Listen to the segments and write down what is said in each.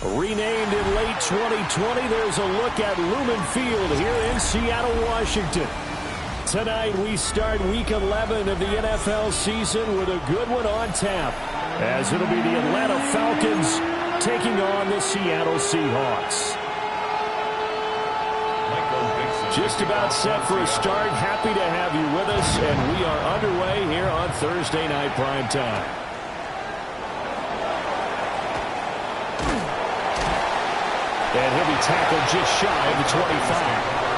Renamed in late 2020, there's a look at Lumen Field here in Seattle, Washington. Tonight we start Week 11 of the NFL season with a good one on tap, as it'll be the Atlanta Falcons taking on the Seattle Seahawks. Just about set for a start. Happy to have you with us, and we are underway here on Thursday Night Primetime. And he'll be tackled just shy of the 25.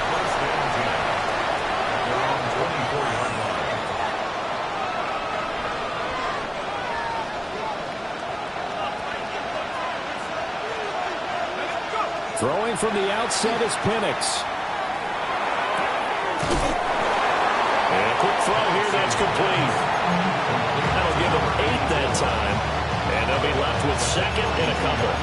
Throwing from the outset is Penix. And a quick throw here, that's complete. That'll give them 8 that time. And they'll be left with second and a couple.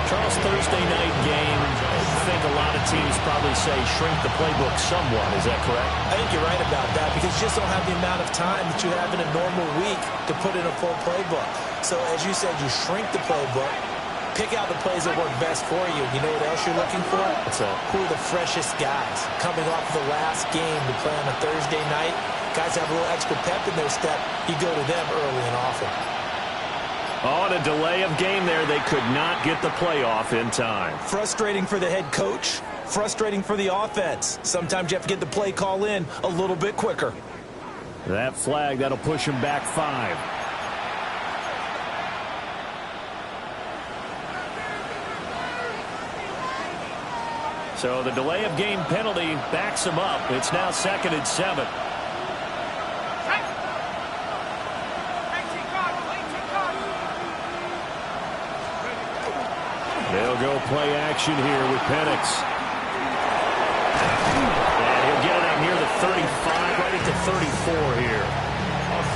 Charles, Thursday night game, I think a lot of teams probably say shrink the playbook somewhat. Is that correct? I think you're right about that because you just don't have the amount of time that you have in a normal week to put in a full playbook. So, as you said, you shrink the playbook, pick out the plays that work best for you. You know what else you're looking for? What's that? Who are the freshest guys coming off of the last game to play on a Thursday night? Guys have a little extra pep in their step. You go to them early and often. On a delay of game there, they could not get the playoff in time. Frustrating for the head coach, frustrating for the offense. Sometimes you have to get the play call in a little bit quicker. That flag, that'll push him back 5. So the delay of game penalty backs him up. It's now 2nd and 7. They'll go play action here with Penix. And he'll get it out near the 35, right at the 34 here.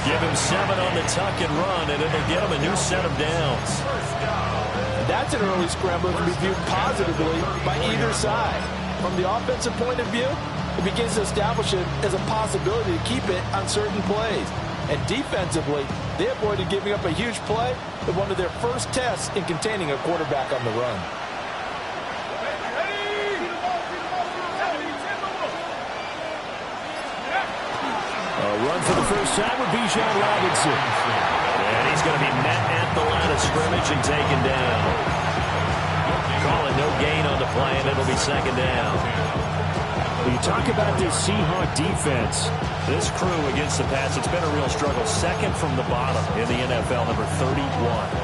Give him 7 on the tuck and run, and it'll get him a new set of downs. That's an early scramble that can be viewed positively by either side. From the offensive point of view, it begins to establish it as a possibility to keep it on certain plays. And defensively, they avoided giving up a huge play in one of their first tests in containing a quarterback on the run. A run for the first time with Bijan Robinson. And he's going to be met at the line of scrimmage and taken down. Call it no gain on the play, and it'll be 2nd down. When you talk about this Seahawk defense, this crew against the pass, it's been a real struggle. 2nd from the bottom in the NFL, number 31.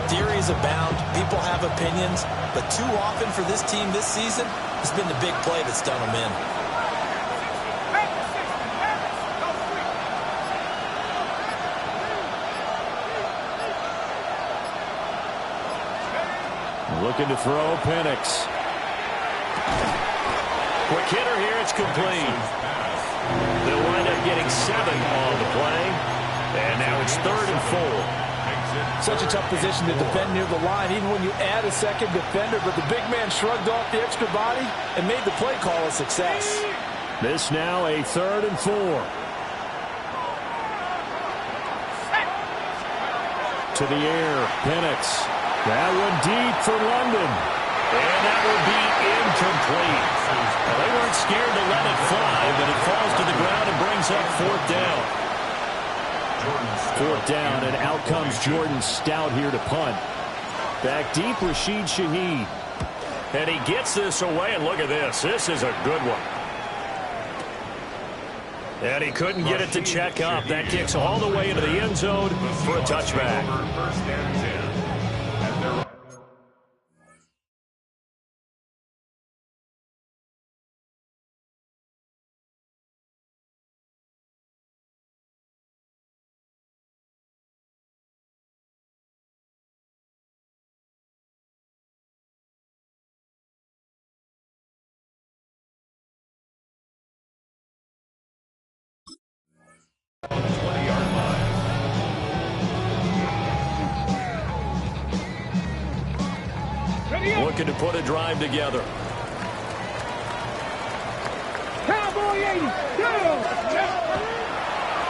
Theories abound. People have opinions. But too often for this team this season, it's been the big play that's done them in. Looking to throw, Penix. Quick hitter here, it's complete. They'll wind up getting 7 on the play. And now it's 3rd and 4. Such a tough position to defend near the line, even when you add a second defender. But the big man shrugged off the extra body and made the play call a success. This now a 3rd and 4. To the air, Penix. That one deep for London. And that will be incomplete. Well, they weren't scared to let it fly, but it falls to the ground and brings up 4th down. 4th down, and out comes Jordan Stout here to punt. Back deep, Rashid Shaheed. And he gets this away, and look at this. This is a good one. And he couldn't get it to check up. That kicks all the way into the end zone for a touchback. looking to put a drive together. Cowboy 80, go!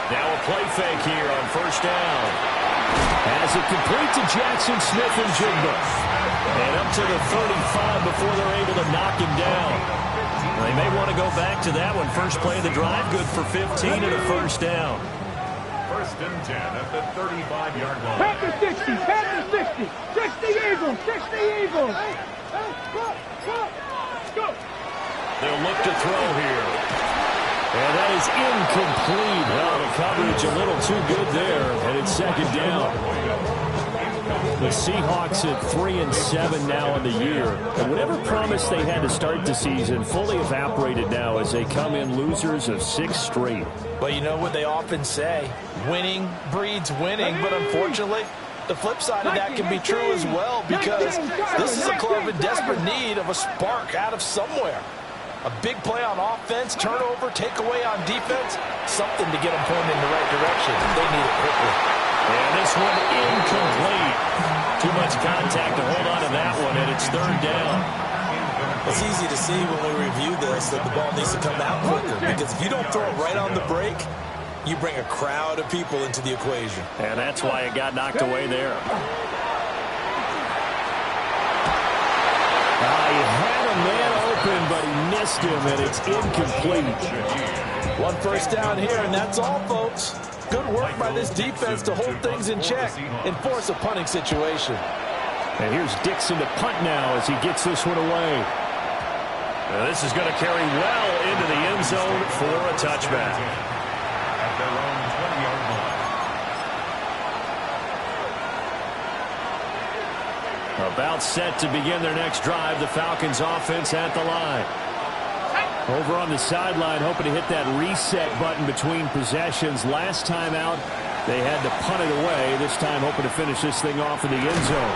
Now a play fake here on first down. As it complete to Jackson Smith and Jigba. And up to the 35 before they're able to knock him down. They may want to go back to that one. First play of the drive, good for 15 and a first down. First and 10 at the 35-yard line. Panther 60, Panther 60, 60 Eagles, 60 Eagles. Go. They'll look to throw here. And that is incomplete. Well, the coverage a little too good there, and it's second down. The Seahawks at 3-7 now in the year. And whatever promise they had to start the season fully evaporated now as they come in losers of 6 straight. Well, you know what they often say, winning breeds winning, but unfortunately, the flip side of that can be true as well, because this is a club in desperate need of a spark out of somewhere. A big play on offense, turnover, takeaway on defense, something to get them pointed in the right direction. They need it quickly. And this one incomplete. Too much contact to hold on to that one, and it's third down. It's easy to see when we review this that the ball needs to come out quicker, because if you don't throw it right on the break, you bring a crowd of people into the equation. And that's why it got knocked away there. He had a man open, but he missed him, and it's incomplete. One first down here, and that's all, folks. Good work by this defense to hold things in check and force a punting situation. And here's Dixon to punt now as he gets this one away. Now this is going to carry well into the end zone for a touchback. At their own 20-yard line. About set to begin their next drive. The Falcons offense at the line. Over on the sideline, hoping to hit that reset button between possessions. Last time out, they had to punt it away. This time, hoping to finish this thing off in the end zone.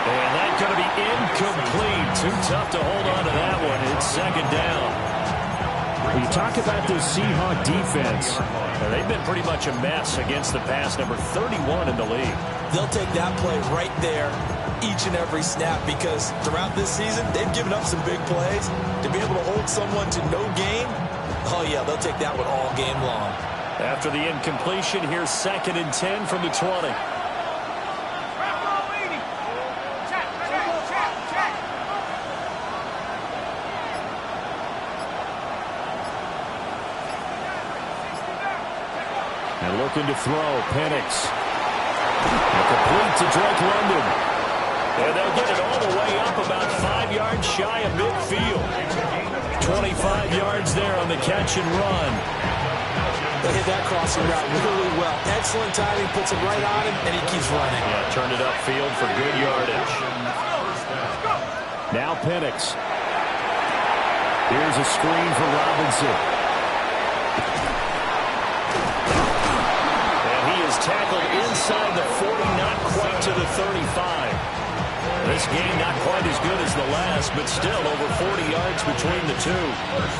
And that's going to be incomplete. Too tough to hold on to that one. It's second down. When you talk about this Seahawk defense, they've been pretty much a mess against the pass, number 31 in the league. They'll take that play right there each and every snap, because throughout this season, they've given up some big plays. To be able to hold someone to no gain, oh yeah, they'll take that one all game long. After the incompletion, here's second and 10 from the 20. And looking to throw, Penix. Complete to Drake London. And they'll get it all the way up about 5 yards shy of midfield. 25 yards there on the catch and run. They hit that crossing route really well. Excellent timing, puts it right on him, and he keeps running. Yeah, turned it upfield for good yardage. Now Penix. Here's a screen for Robinson. And he is tackled inside the 40, not quite to the 35. This game not quite as good as the last, but still over 40 yards between the two.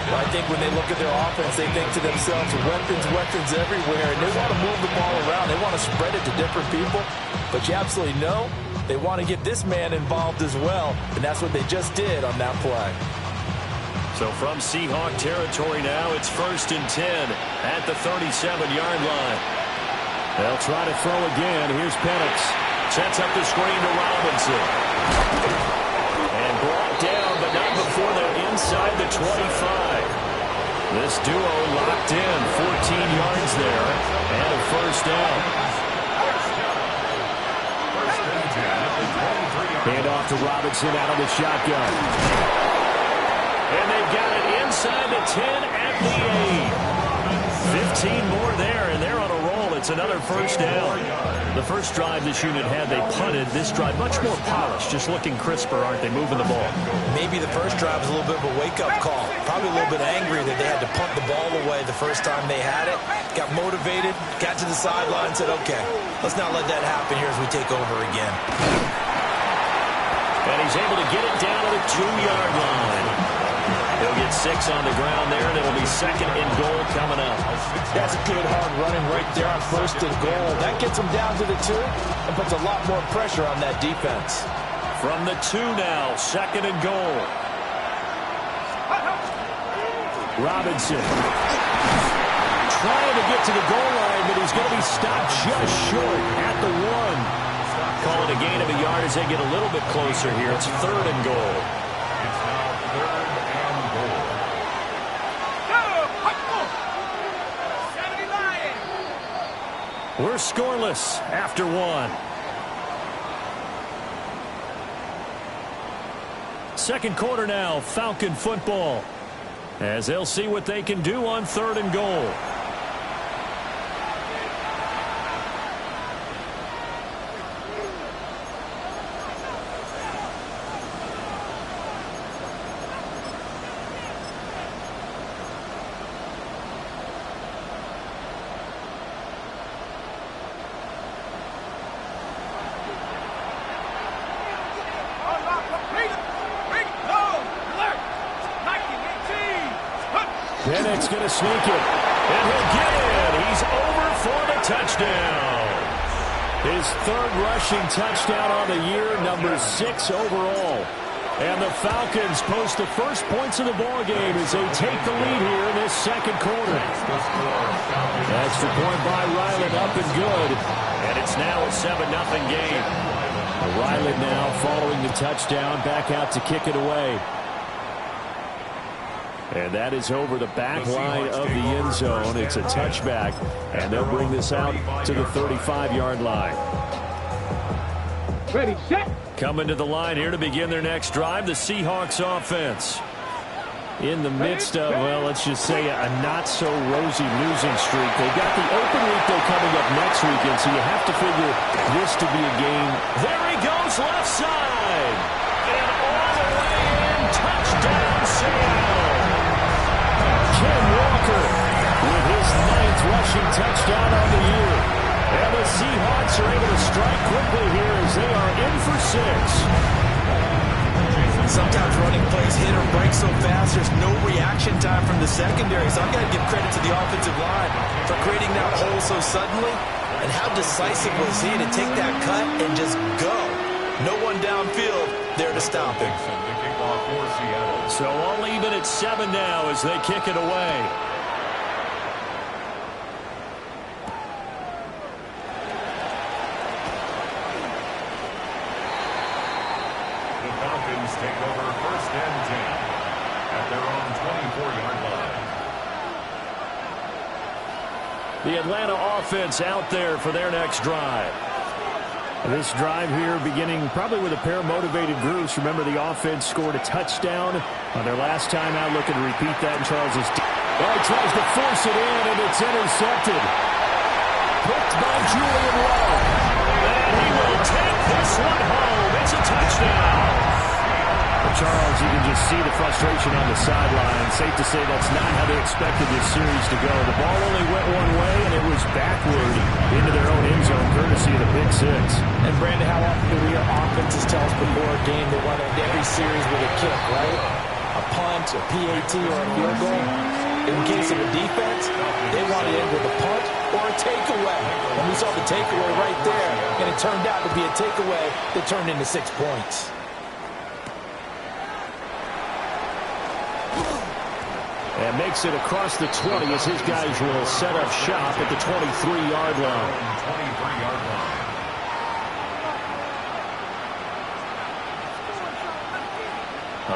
Well, I think when they look at their offense, they think to themselves, weapons everywhere, and they want to move the ball around. They want to spread it to different people, but you absolutely know they want to get this man involved as well, and that's what they just did on that play. So from Seahawk territory now, it's first and 10 at the 37-yard line. They'll try to throw again. Here's Penix. Sets up the screen to Robinson. And brought down, but not before they're inside the 25. This duo locked in, 14 yards there, and a first down. Hand off to Robinson out of the shotgun. And they've got it inside the 10 at the 8. 15 more there, and they're on a roll. It's another first down. The first drive this unit had, they punted. This drive, much more polished, just looking crisper, aren't they, moving the ball? Maybe the first drive was a little bit of a wake-up call. Probably a little bit angry that they had to punt the ball away the first time they had it. Got motivated, got to the sideline, said, okay, let's not let that happen here as we take over again. And he's able to get it down to the 2-yard line. He'll get 6 on the ground there, and it'll be second and goal coming up. That's good hard running right there on first and goal. That gets them down to the 2 and puts a lot more pressure on that defense. From the 2 now, 2nd and goal. Robinson trying to get to the goal line, but he's going to be stopped just short at the 1. Calling a gain of a yard as they get a little bit closer here. It's 3rd and goal. It's now 3rd and goal. We're scoreless after 1. Second quarter now, Falcon football, as they'll see what they can do on 3rd and goal. Pennick's going to sneak it, and he'll get it. He's over for the touchdown. His 3rd rushing touchdown on the year, number 6 overall. And the Falcons post the first points of the ballgame as they take the lead here in this 2nd quarter. Extra point by Ryland, up and good. And it's now a 7-0 game. Ryland now following the touchdown, back out to kick it away. And that is over the back line of the end zone. It's a touchback, and they'll bring this out to the 35-yard line. Ready, set. Coming to the line here to begin their next drive, the Seahawks offense. In the midst of, well, let's just say a not-so-rosy losing streak. They've got the open week, though, coming up next weekend, so you have to figure this to be a game. There he goes, left side. And all the way in, touchdown, Seattle. Ken Walker with his 9th rushing touchdown on the year. And the Seahawks are able to strike quickly here as they are in for 6. Sometimes running plays hit or break so fast, there's no reaction time from the secondary. So I've got to give credit to the offensive line for creating that hole so suddenly. And how decisive was he to take that cut and just go? No one downfield there to stop him. So all even at 7 now as they kick it away. The Falcons take over 1st and 10 at their own 24-yard line. The Atlanta offense out there for their next drive. This drive here beginning probably with a pair of motivated groups. Remember, the offense scored a touchdown on their last time out. Looking to repeat that in Charles's. Well, he tries to force it in, and it's intercepted. Picked by Julian Love. And he will take this one home. It's a touchdown. Charles, you can just see the frustration on the sideline. Safe to say that's not how they expected this series to go. The ball only went one way, and it was backward into their own end zone, courtesy of the pick 6. And, Brandon, how often do we hear offenses tell us before a game they want to end every series with a kick, right? A punt, a PAT, or a field goal. In case of a defense, they want to end with a punt or a takeaway. And we saw the takeaway right there, and it turned out to be a takeaway that turned into 6 points. And makes it across the 20 as his guys will set up shop at the 23-yard line. 23-yard line.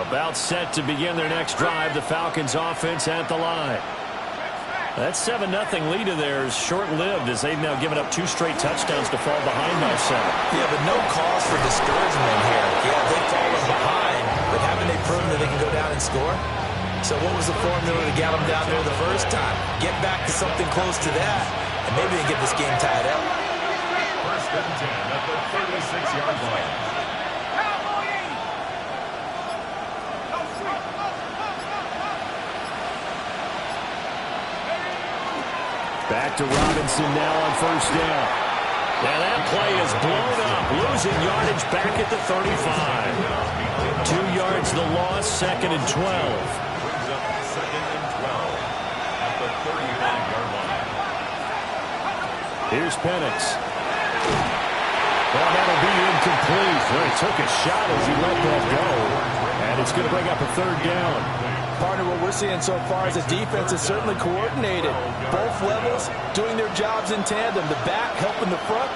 About set to begin their next drive, the Falcons offense at the line. That 7-0 lead of theirs short-lived as they've now given up 2 straight touchdowns to fall behind by 7. Yeah, but no cause for discouragement here. Yeah, they've fallen behind, but haven't they proven that they can go down and score? So what was the formula to get them down there the first time? Get back to something close to that, and maybe they get this game tied up. 1st and 10 at the 36-yard line. Back to Robinson now on 1st down. And that play is blown up, losing yardage back at the 35. 2 yards the loss, 2nd and 12. Here's Penix. Well, that'll be incomplete. incomplete. Well, he took a shot as he let that go. And it's going to bring up a third down. Partner, what we're seeing so far is the defense is certainly coordinated. Both levels doing their jobs in tandem. The back helping the front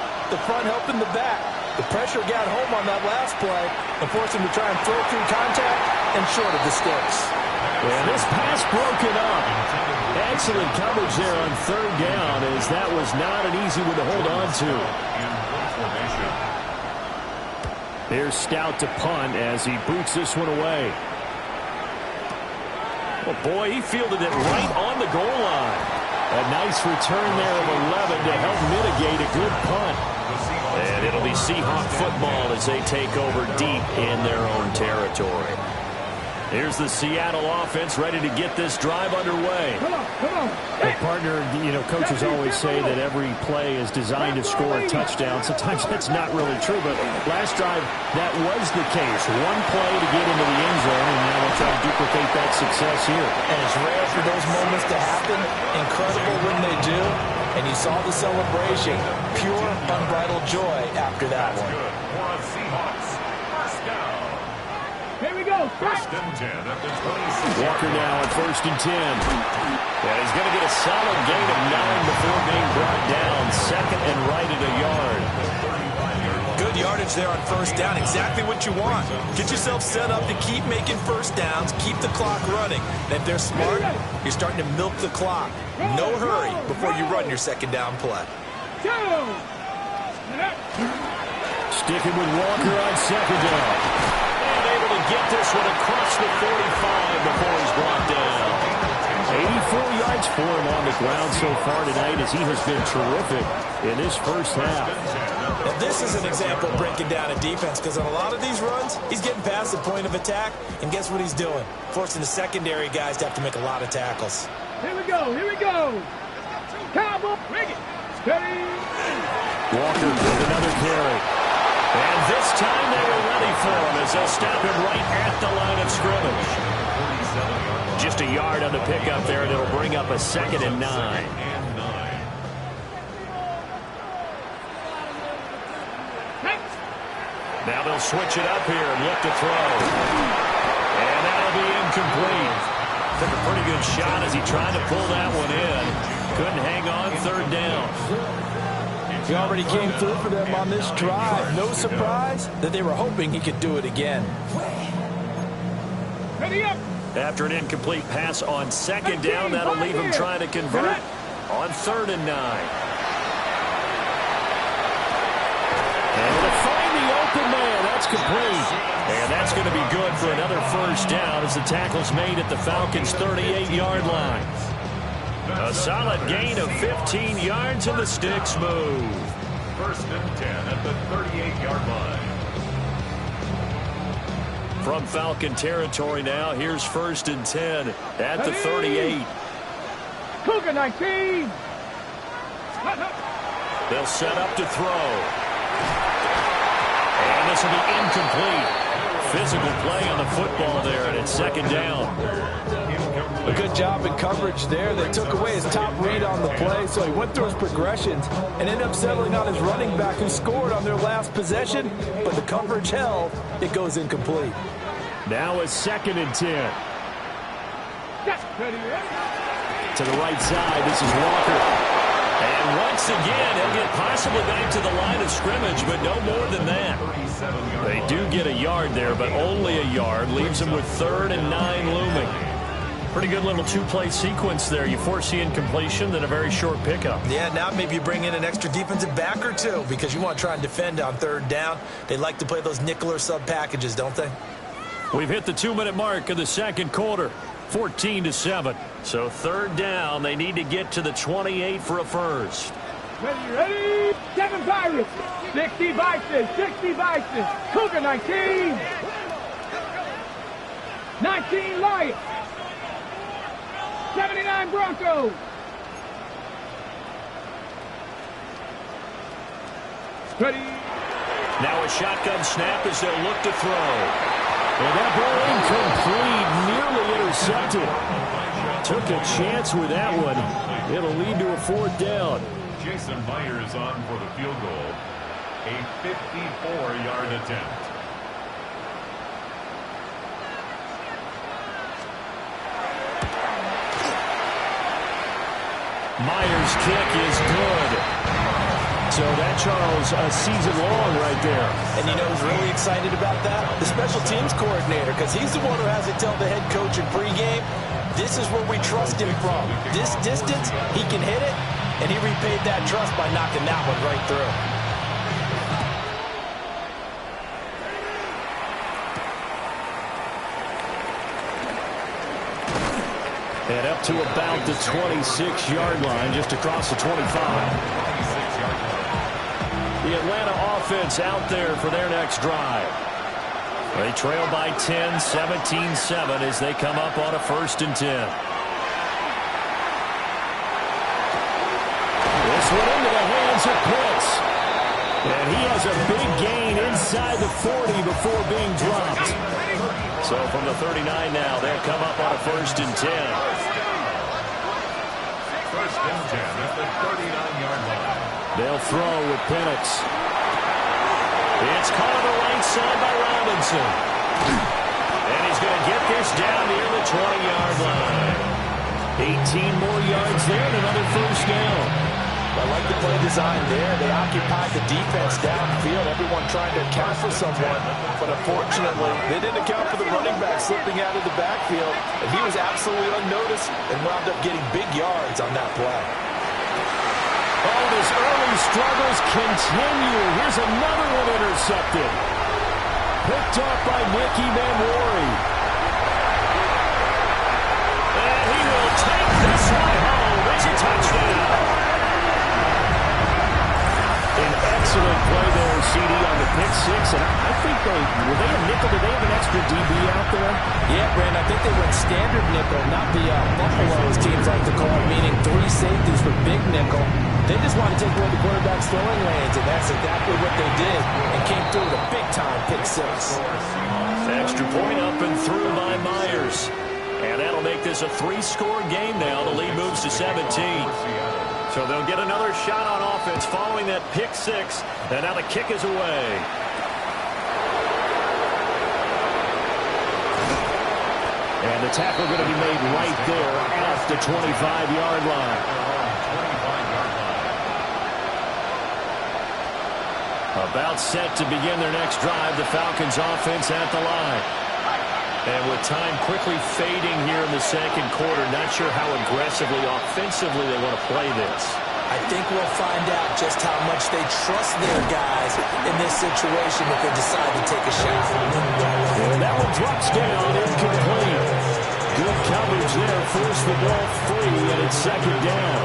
helping the back. The pressure got home on that last play and forced him to try and throw through contact and short of the sticks. And this pass broken up. Excellent coverage there on third down, as that was not an easy one to hold on to. Here's Stout to punt as he boots this one away. Oh boy, he fielded it right on the goal line. A nice return there of 11 to help mitigate a good punt. And it'll be Seahawk football as they take over deep in their own territory. Here's the Seattle offense ready to get this drive underway. Come on. Well, partner, you know, coaches always say that every play is designed to score a touchdown. Sometimes that's not really true, but last drive, that was the case. One play to get into the end zone, and now we'll try to duplicate that success here. And it's rare for those moments to happen. Incredible when they do. And you saw the celebration. Pure, unbridled joy after that one. Here we go. First and 10 at the 26. Walker now at 1st and 10. And he's going to get a solid gain of 9 before being brought down. Second and right at a yard. Good yardage there on first down. Exactly what you want. Get yourself set up to keep making first downs. Keep the clock running. And if they're smart, you're starting to milk the clock. No hurry before you run your second down play. Sticking with Walker on second down. And able to get this one across the 45 before he's brought down. 84 yards for him on the ground so far tonight, as he has been terrific in this first half. Now, this is an example of breaking down a defense, because on a lot of these runs, he's getting past the point of attack, and guess what he's doing? Forcing the secondary guys to have to make a lot of tackles. Here we go. Cowboy, bring it. Steady. Walker with another carry. And this time they were ready for him as they'll stop him right at the line of scrimmage. Just a yard on the pickup there, and it'll bring up a 2nd and 9. Now they'll switch it up here and look to throw. And that'll be incomplete. Took a pretty good shot as he tried to pull that one in. Couldn't hang on, third down. He already came through for them on this drive. No surprise that they were hoping he could do it again. Ready up. After an incomplete pass on second down, that'll leave him trying to convert on 3rd and 9. And to find the open man, that's complete. And that's going to be good for another first down as the tackle's made at the Falcons' 38-yard line. A solid gain of 15 yards, and the sticks move. 1st and 10 at the 38-yard line. From Falcon territory now, here's 1st and 10 at the 38. Cougar 19. They'll set up to throw. And this will be incomplete. Physical play on the football there, and it's 2nd down. A good job in coverage there. They took away his top read on the play, so he went through his progressions and ended up settling on his running back, who scored on their last possession, but the coverage held. It goes incomplete. Now it's 2nd and 10. To the right side, this is Walker. And once again, he'll get possibly back to the line of scrimmage, but no more than that. They do get a yard there, but only a yard. Leaves them with 3rd and 9 looming. Pretty good little two-play sequence there. You force the incompletion, then a very short pickup. Yeah, now maybe you bring in an extra defensive back or two, because you want to try and defend on 3rd down. They like to play those nickel or sub packages, don't they? We've hit the 2-minute mark of the 2nd quarter, 14-7. So 3rd down, they need to get to the 28 for a first. Ready? 7 Pirates. 60 Vices. Cougar 19. 19 Lions. 79 Broncos. Ready. Now a shotgun snap as they'll look to throw. And that ball incomplete, nearly intercepted. Took a chance with that one. It'll lead to a 4th down. Jason Myers on for the field goal. A 54-yard attempt. Myers' kick is good. So that, Charles, a season long right there. And you know who's really excited about that? The special teams coordinator, because he's the one who has to tell the head coach in pregame, this is where we trust him from. This distance, he can hit it, and he repaid that trust by knocking that one right through. And up to about the 26-yard line, just across the 25. The Atlanta offense out there for their next drive. They trail by 10, 17-7 as they come up on a 1st and 10. This one into the hands of Pitts. And he has a big gain inside the 40 before being dropped. So from the 39 now, they'll come up on a 1st and 10. 1st and 10 at the 39-yard line. They'll throw with Penix. It's caught on the right side by Robinson. And he's going to get this down near the 20-yard line. 18 more yards there and another 1st down. I like the play design there. They occupied the defense downfield, everyone trying to account for someone. But unfortunately, they didn't account for the running back slipping out of the backfield. And he was absolutely unnoticed and wound up getting big yards on that play. Oh, his early struggles continue. Here's another one intercepted. Picked off by Nicky Manwari. And he will take this one home. It's a touchdown. An excellent play there, CD, on the pick six. And I think were they a nickel? Did they have an extra DB out there? Yeah, Brandon, I think they went standard nickel, not the Buffalo, as teams like to call it, meaning 3 safeties for big nickel. They just want to take away the quarterback's throwing lanes, and that's exactly what they did, and came through with a big-time pick six. Extra point up and through by Myers. And that'll make this a 3-score game now. The lead moves to 17. So they'll get another shot on offense following that pick six. And now the kick is away. And the tackle going to be made right there at the 25-yard line. About set to begin their next drive, the Falcons offense at the line. And with time quickly fading here in the 2nd quarter, not sure how aggressively, offensively they want to play this. I think we'll find out just how much they trust their guys in this situation if they decide to take a shot. And that one drops down, incomplete. Good coverage there, forced the ball free, and it's 2nd down.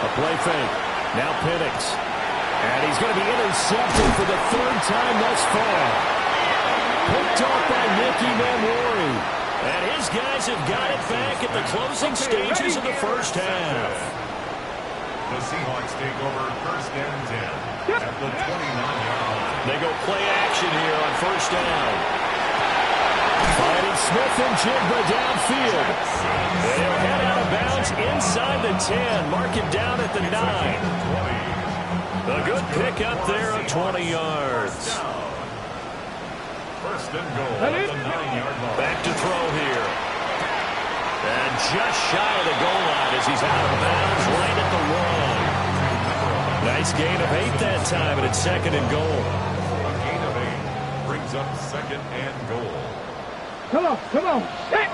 A play fake. Now Penix. And he's going to be intercepted for the 3rd time thus far. Picked off by Nicky Manwari. And his guys have got it back at the closing stages of the 1st half. The Seahawks take over 1st and 10 at the 29-yard line. They go play action here on 1st down. Finding Smith and Jigba downfield. They'll head out of bounds inside the 10. Mark him down at the 9. A good pick up there of 20 yards. 1st and goal at the 9-yard line. Back to throw here. And just shy of the goal line as he's out of bounds right at the 1. Nice gain of 8 that time, and it's 2nd and goal. A gain of 8 brings up 2nd and goal. Come on. Set.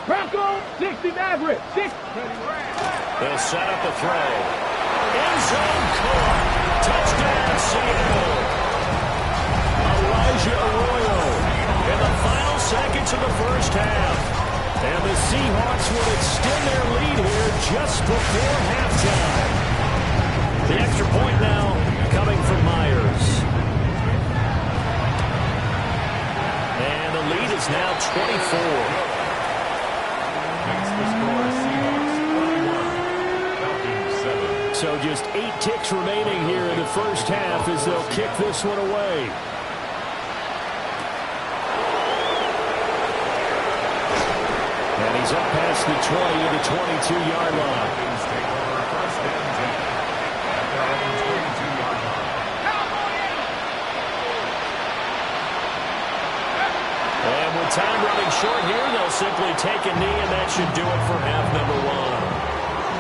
Bronco, 60 Maverick. 6. They'll set up a throw. End zone caught. Touchdown, Seattle. Elijah Arroyo in the final seconds of the 1st half. And the Seahawks will extend their lead here just before halftime. The extra point now coming from Myers. And the lead is now 24. Makes the score Seahawks 31, Falcons 7. So just 8 ticks remaining here in the 1st half as they'll kick this one away. And he's up past the 20 to the 22-yard line. time running short here. They'll simply take a knee, and that should do it for half number one.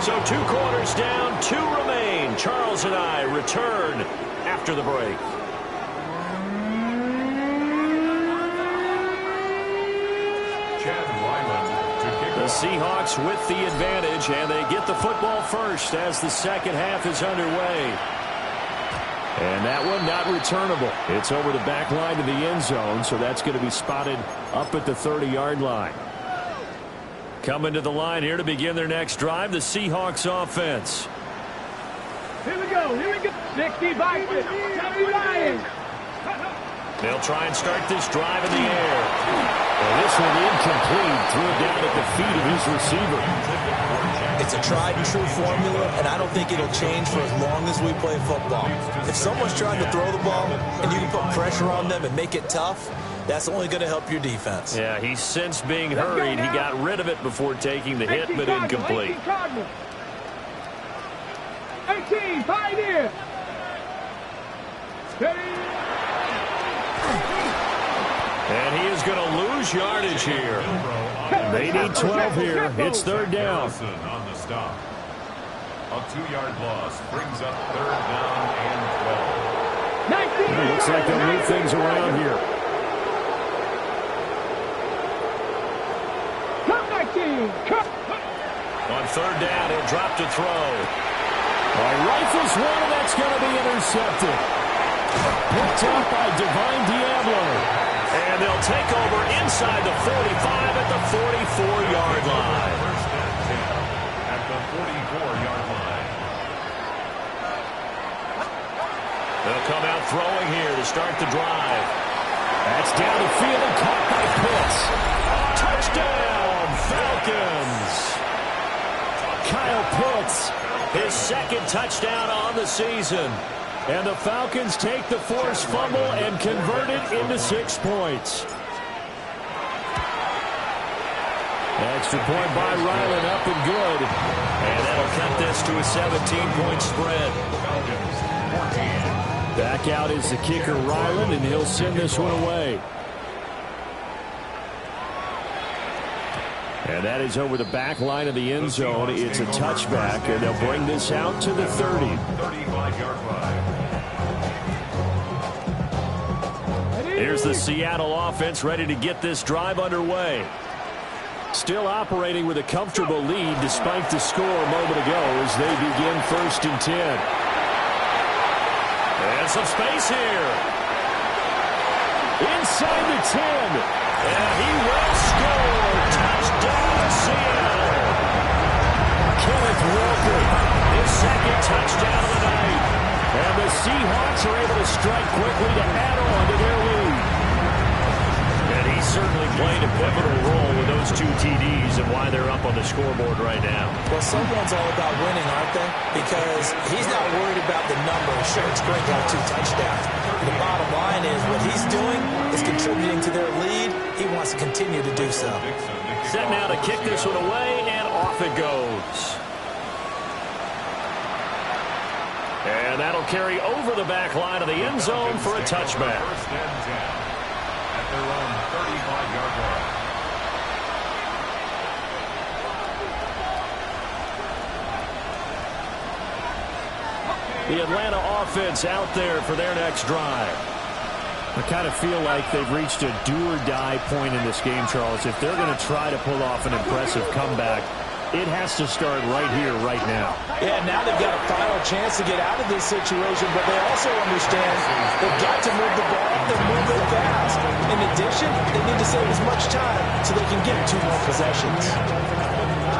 So 2 quarters down, 2 remain. Charles and I return after the break. The Seahawks with the advantage, and they get the football first as the second half is underway. And that one not returnable. It's over the back line to the end zone, so that's going to be spotted up at the 30-yard line. Coming to the line here to begin their next drive, the Seahawks offense. Here we go. 60 Vikings. 70 Lions. They'll try and start this drive in the air. Well, this one incomplete. Threw it down at the feet of his receiver. It's a tried-and-true formula, and I don't think it'll change for as long as we play football. If someone's trying to throw the ball and you can put pressure on them and make it tough, that's only going to help your defense. Yeah, he's since being hurried. He got rid of it before taking the hit, but incomplete. 18, Pioneer. And he is going to lose yardage here. They need 12 here. It's third down. On the stop. A 2-yard loss brings up third down and 12. It looks like they'll move things around here. On third down, he'll drop to throw. Rifles one, and that's going to be intercepted. Picked up by Divine Diablo. And they'll take over inside the 45 at the 44-yard line. First and 10 at the 44-yard line. They'll come out throwing here to start the drive. That's down the field and caught by Pitts. Touchdown, Falcons. Kyle Pitts, his second touchdown on the season. And the Falcons take the forced fumble and convert it into 6 points. Extra point by Ryland, up and good. And that'll cut this to a 17-point spread. Back out is the kicker, Ryland, and he'll send this one away. And that is over the back line of the end zone. It's a touchback, and they'll bring this out to the 30. 35-yard line. Here's the Seattle offense ready to get this drive underway. Still operating with a comfortable lead despite the score a moment ago as they begin first and 10. And some space here. Inside the 10. And he will score. Touchdown, Seattle. Kenneth Walker, his second touchdown of the night. And the Seahawks are able to strike quickly to add on to their lead. And he certainly played a pivotal role with those 2 TDs and why they're up on the scoreboard right now. Well, someone's all about winning, aren't they? Because he's not worried about the number. Sure, it's great to have 2 touchdowns. The bottom line is what he's doing is contributing to their lead. He wants to continue to do so. Set now to kick this one away, and off it goes. And that'll carry over the back line of the end zone for a touchback. First and 10 at their own 35-yard line. The Atlanta offense out there for their next drive. I kind of feel like they've reached a do-or-die point in this game, Charles. If they're going to try to pull off an impressive comeback, it has to start right here, right now. Yeah, now they've got a final chance to get out of this situation, but they also understand they've got to move the ball and move it fast. In addition, they need to save as much time so they can get 2 more possessions.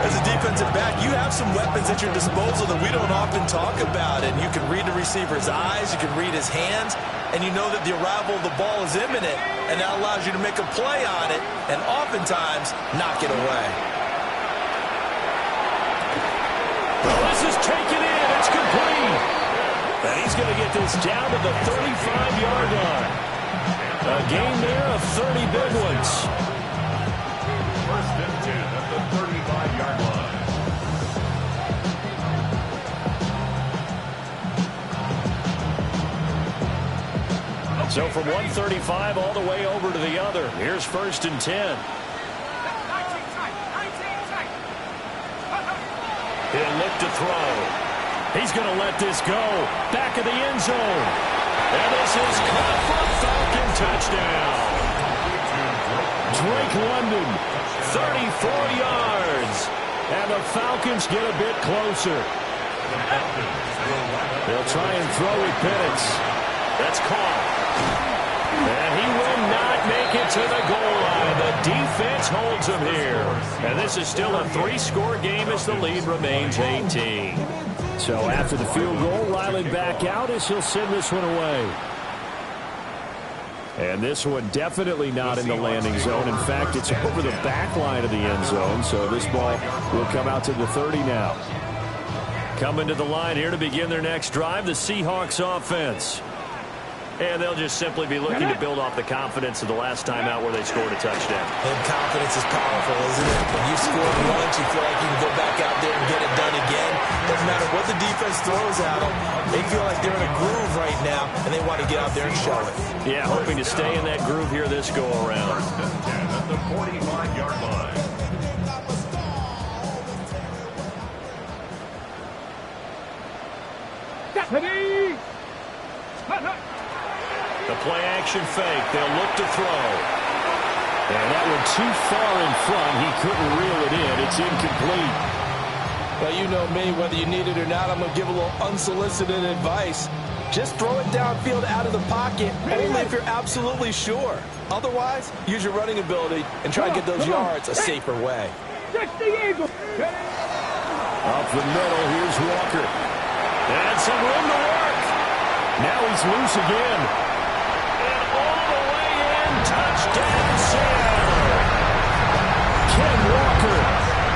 As a defensive back, you have some weapons at your disposal that we don't often talk about. And you can read the receiver's eyes, you can read his hands, and you know that the arrival of the ball is imminent, and that allows you to make a play on it and oftentimes knock it away. Well, this is taken in. It's complete. And he's going to get this down to the 35-yard line. A gain there of 30 big ones. First and 10 at the 35-yard line. So from 135 all the way over to the other. Here's 1st and 10. He'll look to throw. He's going to let this go. Back of the end zone. And this is caught for a Falcon touchdown. Drake London, 34 yards. And the Falcons get a bit closer. They'll try and throw with Penix. That's caught. And he will not make it to the goal line. The defense holds him here. And this is still a 3-score game as the lead remains 18. So after the field goal, Riley back out as he'll send this one away. And this one definitely not in the landing zone. In fact, it's over the back line of the end zone. So this ball will come out to the 30 now. Coming to the line here to begin their next drive, the Seahawks offense. And they'll just simply be looking to build off the confidence of the last time out where they scored a touchdown. And confidence is powerful, isn't it? When you score once, you feel like you can go back out there and get it done again. Doesn't matter what the defense throws at them. They feel like they're in a groove right now, and they want to get out there and show it. Yeah, hoping to stay in that groove here this go-around. 1st and 10 at the 45-yard line. The play-action fake. They'll look to throw. And that one too far in front. He couldn't reel it in. It's incomplete. Well, you know me, whether you need it or not, I'm going to give a little unsolicited advice. Just throw it downfield out of the pocket, only if you're absolutely sure. Otherwise, use your running ability and try to get those yards a safer way. Up the middle, here's Walker. And some room to work. Now he's loose again. And all the way in, touchdown Seattle. Ken Walker,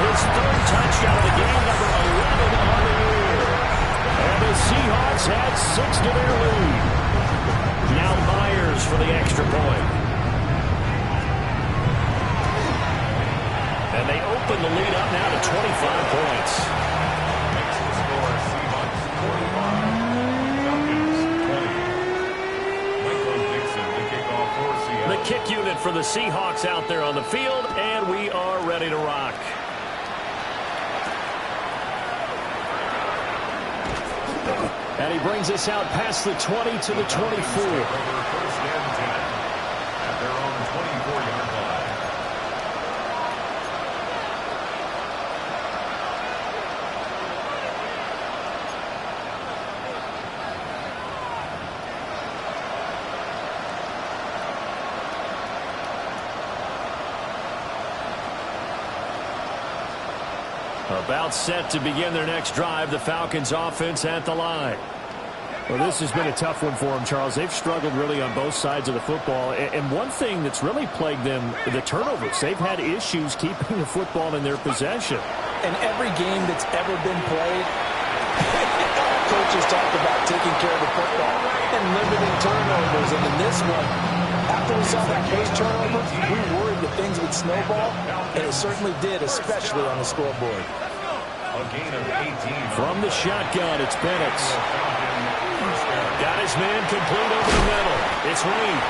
his 3rd touchdown of the game, number 11 on the year. And the Seahawks had 6 to their lead. Now Myers for the extra point. And they open the lead up now to 25 points. Makes the score Seahawks 45. The kick unit for the Seahawks out there on the field, and we are ready to rock. And he brings us out past the 20 to the 24. 1st and 10 at their own 24-yard line. About set to begin their next drive, the Falcons offense at the line. Well, this has been a tough one for them, Charles. They've struggled really on both sides of the football. And one thing that's really plagued them, the turnovers. They've had issues keeping the football in their possession. In every game that's ever been played, coaches talked about taking care of the football and limiting turnovers. And in this one, after we saw that base turnover, we worried that things would snowball, and it certainly did, especially on the scoreboard. A gain of 18. From the shotgun, it's Penix. Got his man complete over the middle. It's Reed.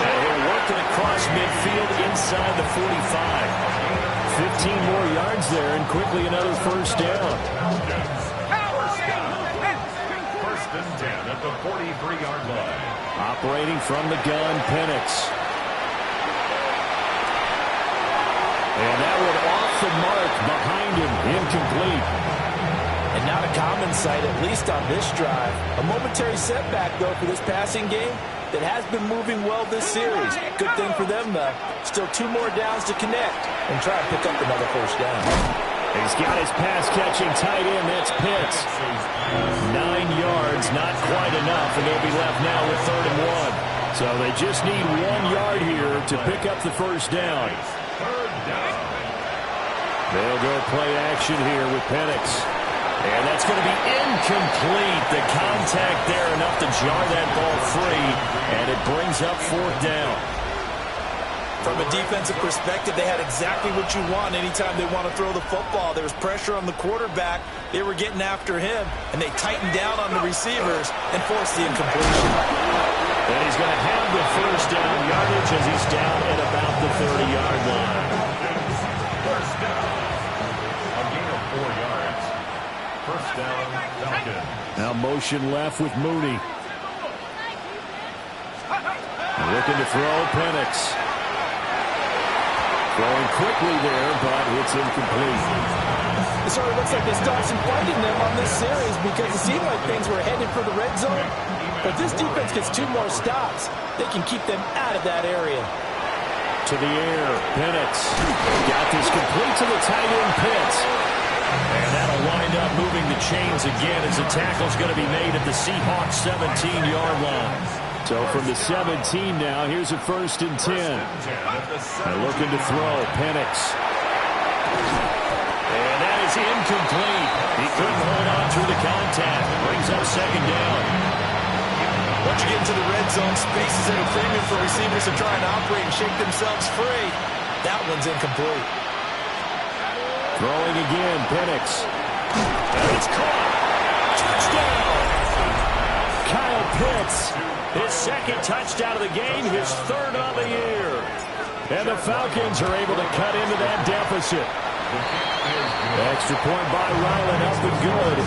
And he'll work it across midfield inside the 45. 15 more yards there, and quickly another 1st down. 1st and 10 at the 43-yard line. Operating from the gun, Penix. And that one off the mark behind him, incomplete. And not a common sight, at least on this drive. A momentary setback, though, for this passing game that has been moving well this series. Good thing for them, though. Still 2 more downs to connect and try to pick up another 1st down. He's got his pass-catching tight end. That's Pitts. 9 yards, not quite enough, and they'll be left now with 3rd and 1. So they just need 1 yard here to pick up the 1st down. They'll go play action here with Penix. And that's going to be incomplete. The contact there enough to jar that ball free, and it brings up 4th down. From a defensive perspective, they had exactly what you want anytime they want to throw the football. There was pressure on the quarterback. They were getting after him, and they tightened down on the receivers and forced the incompletion. And he's going to have the first down yardage as he's down at about the 30-yard line. First down. A gain of 4 yards. First down, Falcons. Now motion left with Mooney. Looking to throw, Penix. Throwing quickly there, but it's incomplete. It sort of looks like they started some fighting them on this series because it seemed like things were headed for the red zone. But this defense gets 2 more stops. They can keep them out of that area. To the air, Penix. Got this complete to the tight end, Pitts. And that'll wind up moving the chains again as the tackle's going to be made at the Seahawks 17-yard line. So from the 17 now, here's a 1st and 10. And looking to throw, Penix. And that is incomplete. He couldn't hold on through the contact. Brings up 2nd down. Once you get into the red zone, space is at a premium for receivers to try and operate and shake themselves free. That one's incomplete. Throwing again, Penix. And it's caught. Touchdown! Kyle Pitts. His 2nd touchdown of the game, his 3rd on the year. And the Falcons are able to cut into that deficit. Extra point by Ryland, up and good.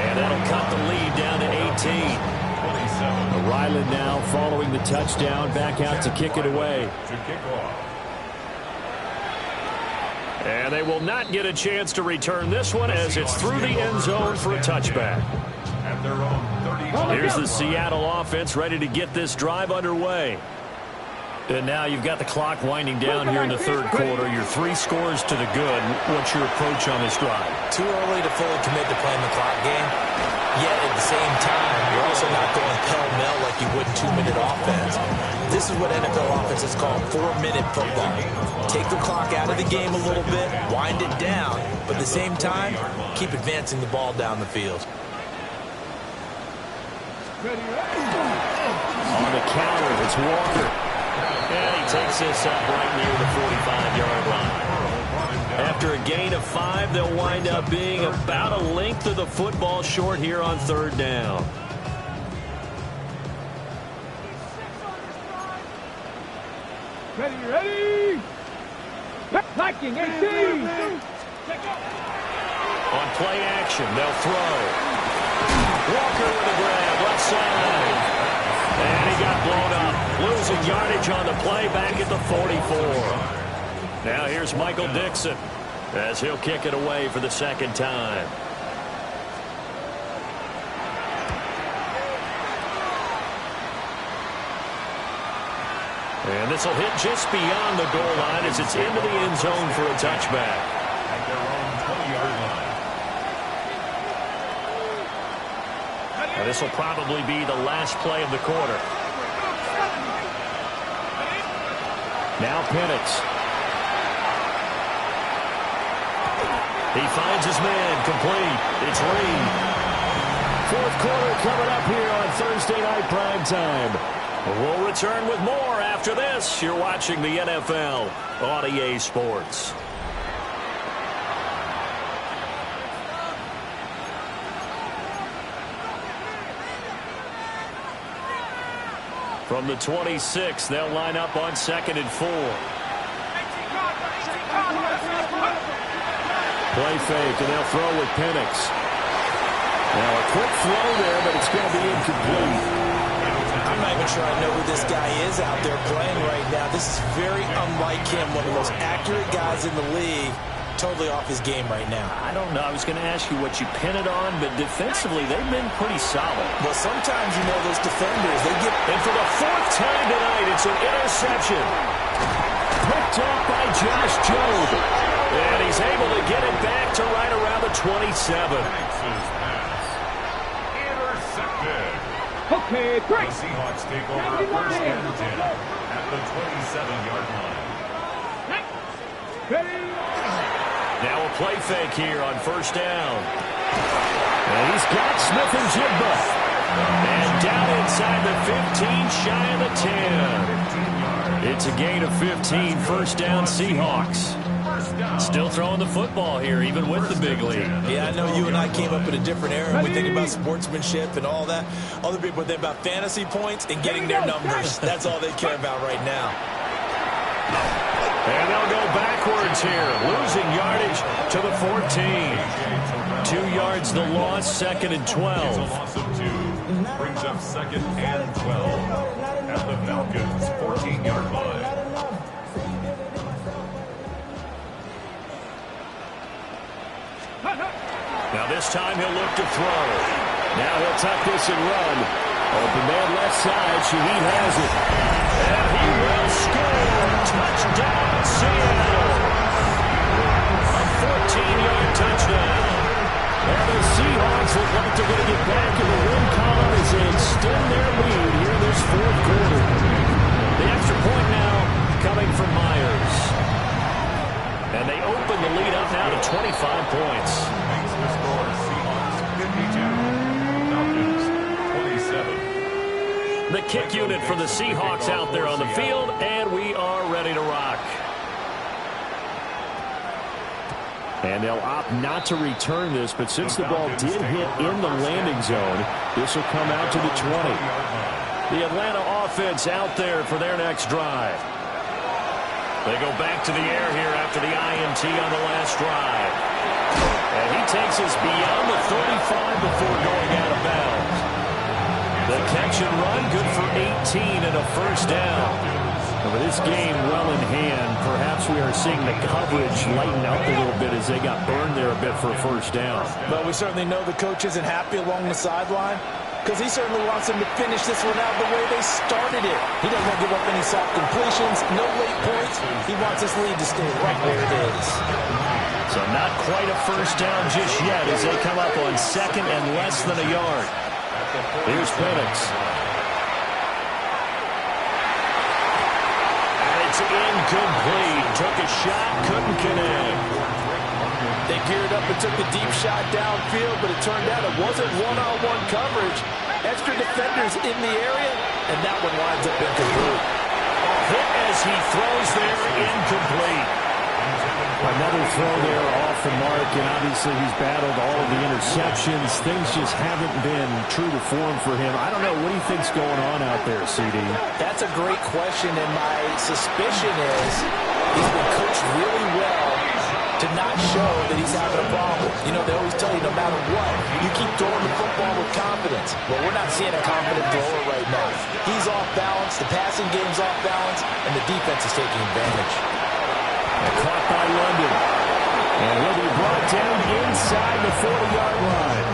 And that'll cut the lead down to 18. Ryland now following the touchdown, back out to kick it away. And they will not get a chance to return this one as it's through the end zone for a touchback. At their own 30. Here's the Seattle offense ready to get this drive underway. And now you've got the clock winding down here in the 3rd quarter. You're 3 scores to the good. What's your approach on this drive? Too early to fully commit to playing the clock game. Yet at the same time, you're also not going pell-mell like you would in 2-minute offense. This is what NFL offenses call 4-minute football. Take the clock out of the game a little bit, wind it down, but at the same time, keep advancing the ball down the field. On the counter, it's Walker. And he takes this up right near the 45-yard line. After a gain of 5, they'll wind up being about a length of the football short here on 3rd down. Ready. Blocking, 18. On play action, they'll throw. Walker with a grab, left side. And he got blown up. Losing yardage on the play back at the 44. Now here's Michael Dixon as he'll kick it away for the 2nd time. And this will hit just beyond the goal line as it's into the end zone for a touchback. At their own 20-yard line. Now this will probably be the last play of the quarter. Now Penix. He finds his man, complete. It's Reed. 4th quarter coming up here on Thursday Night Primetime. We'll return with more after this. You're watching the NFL on EA Sports. From the 26, they'll line up on 2nd and 4. Play fake, and they'll throw with Penix. Now a quick throw there, but it's going to be incomplete. I'm not even sure I know who this guy is out there playing right now. This is very unlike him, one of the most accurate guys in the league. Totally off his game right now. I don't know. I was going to ask you what you pin it on, but defensively, they've been pretty solid. Well, sometimes, you know, those defenders, they get... And for the 4th time tonight, it's an interception. Picked off by Josh Jobe. And he's able to get it back to right around the 27. Intercepted. Okay, break. The Seahawks take over 1st and 10 at the 27-yard line. Ready. Now a play fake here on 1st down. And he's got Smith and Jigba. And down inside the 15, shy of the 10. It's a gain of 15, 1st down Seahawks. First down. Still throwing the football here, even with the big lead. Yeah, I know you and I came up in a different era, and we think about sportsmanship and all that. Other people think about fantasy points and getting their numbers. That's all they care about right now. And they'll go backwards here, losing yardage to the 14. 2 yards the loss, 2nd and 12. Loss of 2 brings up 2nd and 12 at the Falcons' 14-yard line. Now this time he'll look to throw. Now he'll tuck this and run. Open man left side. Shaheed has it. And he will score. Touchdown, Seattle. A 14-yard touchdown. And the Seahawks look like they're going to get back in the win column as they extend their lead here in this 4th quarter. The extra point now coming from Myers. And they open the lead up now to 25 points. Makes the score Seahawks 52, Falcons 27. The kick unit for the Seahawks out there on the field, and we are ready to rock. And they'll opt not to return this, but since the ball did hit in the landing zone, this will come out to the 20. The Atlanta offense out there for their next drive. They go back to the air here after the INT on the last drive. And he takes us beyond the 35 before going out of bounds. The catch and run, good for 18 and a first down. And with this game well in hand, perhaps we are seeing the coverage lighten up a little bit as they got burned there a bit for a first down. But we certainly know the coach isn't happy along the sideline, because he certainly wants them to finish this one out the way they started it. He doesn't want to give up any soft completions, no late points. He wants this lead to stay right where it is. So not quite a first down just yet as they come up on 2nd and less than a yard. Here's Penix. And it's incomplete. Took a shot, couldn't connect. They geared up and took the deep shot downfield, but it turned out it wasn't one-on-one coverage. Extra defenders in the area, and that one winds up incomplete. Hit as he throws there, incomplete. Another throw there off the mark, and obviously he's battled all of the interceptions. Things just haven't been true to form for him. I don't know. What do you think's going on out there, CD? That's a great question, and my suspicion is he's been coached really well to not show that he's having a problem. You know, they always tell you no matter what, you keep throwing the football with confidence. Well, we're not seeing a confident thrower right now. He's off balance, the passing game's off balance, and the defense is taking advantage. Caught by London. And he'll be brought down inside the 40-yard line.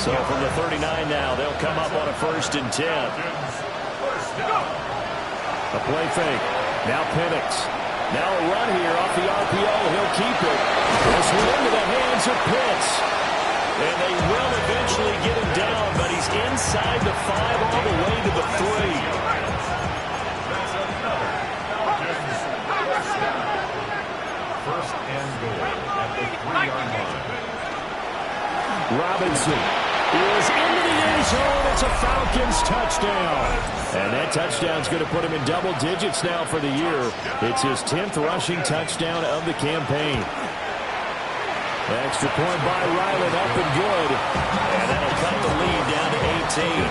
So from the 39 now, they'll come up on a 1st and 10. A play fake. Now Penix. Now a run here off the RPO. He'll keep it. This one into the hands of Pitts. And they will eventually get him down, but he's inside the 5 all the way to the 3. First and goal at the 3-yard line. Robinson is into the end zone. It's a Falcons touchdown. And that touchdown's going to put him in double digits now for the year. It's his 10th rushing touchdown of the campaign. Extra point by Ryland, up and good. And that'll cut the lead down to 18.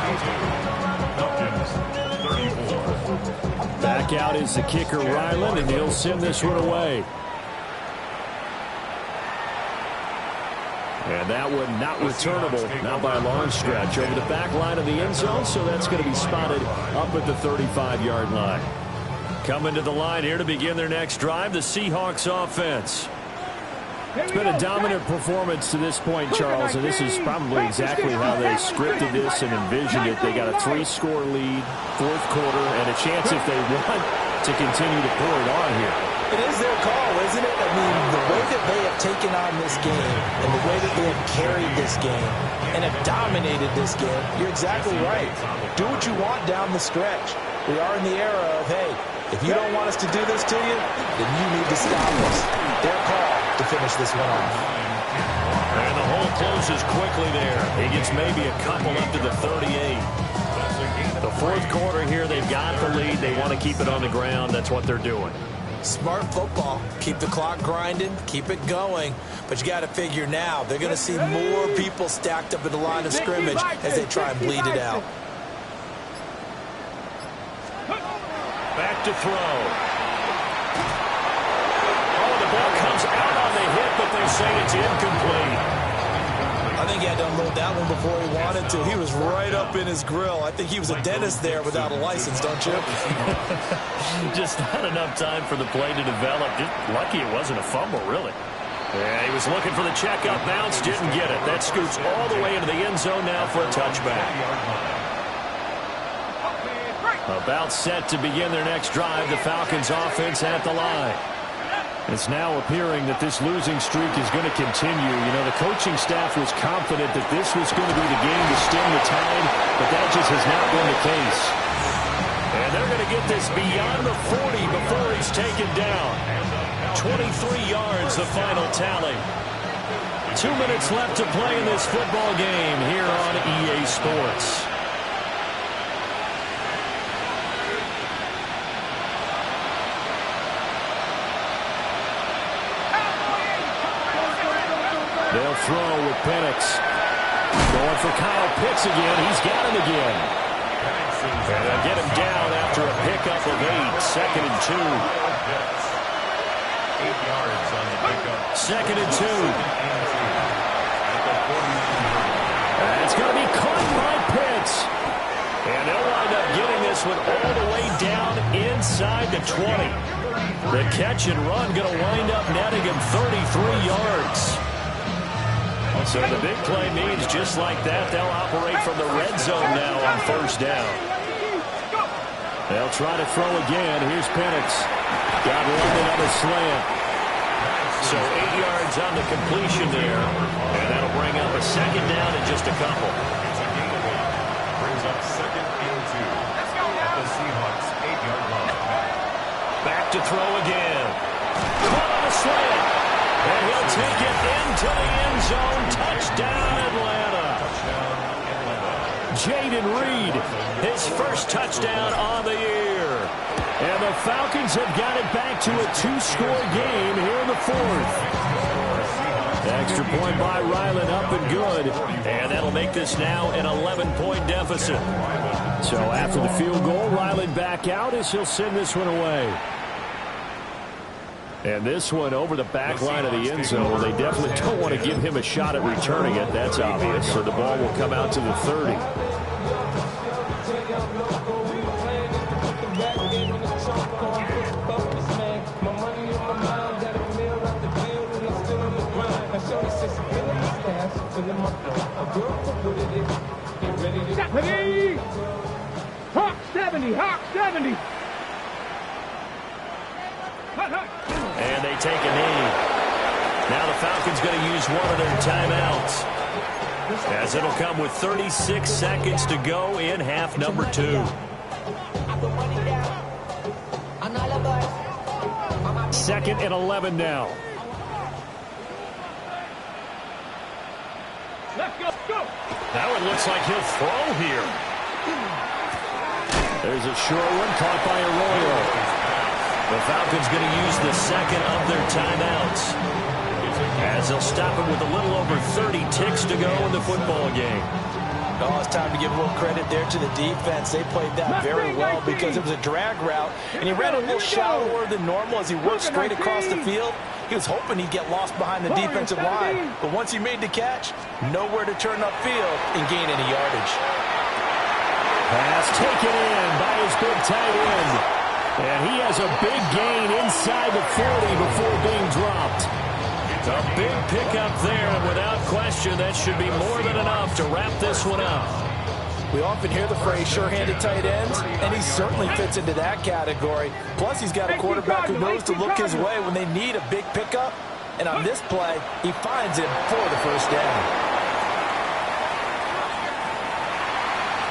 Falcons 34. Back out is the kicker Ryland, and he'll send this one away. And that one not returnable, not by a long stretch, over the back line of the end zone, so that's going to be spotted up at the 35-yard line. Coming to the line here to begin their next drive, the Seahawks offense. It's been a dominant performance to this point, Charles, and this is probably exactly how they scripted this and envisioned it. They got a 3-score lead, 4th quarter, and a chance if they want to continue to pour it on here. It is their call, isn't it? I mean, the way that they have taken on this game and the way that they have carried this game and have dominated this game, you're exactly right. Do what you want down the stretch. We are in the era of, hey, if you don't want us to do this to you, then you need to stop us. Their call to finish this one off. And the hole closes quickly there. He gets maybe a couple up to the 38. The 4th quarter here, they've got the lead. They want to keep it on the ground. That's what they're doing. Smart football. Keep the clock grinding, keep it going. But you got to figure now, they're going to see more people stacked up at the line of scrimmage as they try and bleed it out. Back to throw. Oh, the ball comes out on the hit, but they say it's incomplete. I think he had to unload that one before he wanted to. He was right up in his grill. I think he was a dentist there without a license, don't you? Just not enough time for the play to develop. Just lucky it wasn't a fumble, really. Yeah, he was looking for the checkup bounce, didn't get it. That scoots all the way into the end zone now for a touchback. About set to begin their next drive, the Falcons offense at the line. It's now appearing that this losing streak is going to continue. You know, the coaching staff was confident that this was going to be the game to stem the tide, but that just has not been the case. And they're going to get this beyond the 40 before he's taken down. 23 yards, the final tally. 2 minutes left to play in this football game here on EA Sports. They'll throw with Penix. Going for Kyle Pitts again. He's got him again. And they'll get him down after a pickup of 8. 2nd and 2. 8 yards on the pickup. 2nd and 2. And it's going to be caught by Pitts. And they'll wind up getting this one all the way down inside the 20. The catch and run going to wind up netting him 33 yards. So the big play means just like that, they'll operate from the red zone now on 1st down. They'll try to throw again. Here's Penix. Got London on a slant. So 8 yards on the completion there. And that'll bring up a 2nd down in just a couple. Brings up 2nd and 2 at the Seahawks 8-yard line. Back to throw again. Caught on a slant. And he'll take it into the end zone. Touchdown, Atlanta. Jaden Reed, his first touchdown on the year. And the Falcons have got it back to a 2-score game here in the 4th. Extra point by Ryland, up and good. And that'll make this now an 11-point deficit. So after the field goal, Ryland back out as he'll send this one away. And this one over the back line of the end zone. They definitely don't want to give him a shot at returning it. That's obvious. So the ball will come out to the 30. Ready? Hawk 70, Hawk 70. And they take a knee. Now the Falcons going to use one of their timeouts, as it'll come with 36 seconds to go in half number 2. 2nd and 11 now. Let's go, go. Now it looks like he'll throw here. There's a short one caught by Arroyo. The Falcons going to use the 2nd of their timeouts, as they'll stop it with a little over 30 ticks to go in the football game. Oh, it's time to give a little credit there to the defense. They played that very well because it was a drag route, and he ran a little shallower than normal as he worked straight across the field. He was hoping he'd get lost behind the defensive line, but once he made the catch, nowhere to turn upfield and gain any yardage. Pass taken in by his big tight end. And he has a big gain inside the 40 before being dropped. A big pickup there, and without question, that should be more than enough to wrap this one up. We often hear the phrase sure-handed tight ends, and he certainly fits into that category. Plus, he's got a quarterback who knows to look his way when they need a big pickup. And on this play, he finds him for the 1st down.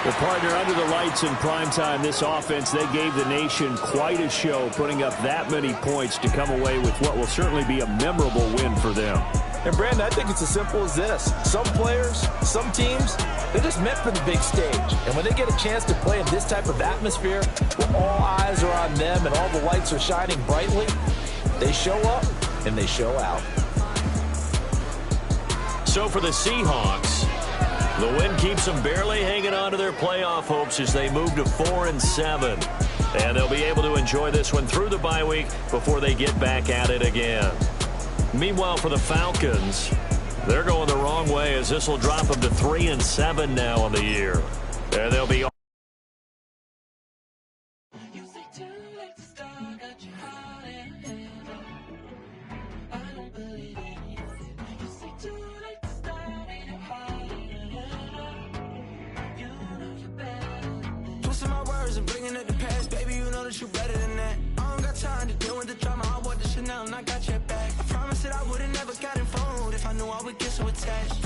The partner under the lights in primetime, this offense, they gave the nation quite a show, putting up that many points to come away with what will certainly be a memorable win for them. And, Brandon, I think it's as simple as this. Some players, some teams, they're just meant for the big stage. And when they get a chance to play in this type of atmosphere where all eyes are on them and all the lights are shining brightly, they show up and they show out. So for the Seahawks, the win keeps them barely hanging on to their playoff hopes as they move to 4-7. And they'll be able to enjoy this one through the bye week before they get back at it again. Meanwhile, for the Falcons, they're going the wrong way as this will drop them to 3-7 now on the year. And they'll be twisting my words and bringing it to pass. Baby, you know that you're better than that. I don't got time to deal with the drama. I want the Chanel and I got your back. I promise that I would've never got involved if I knew I would get so attached.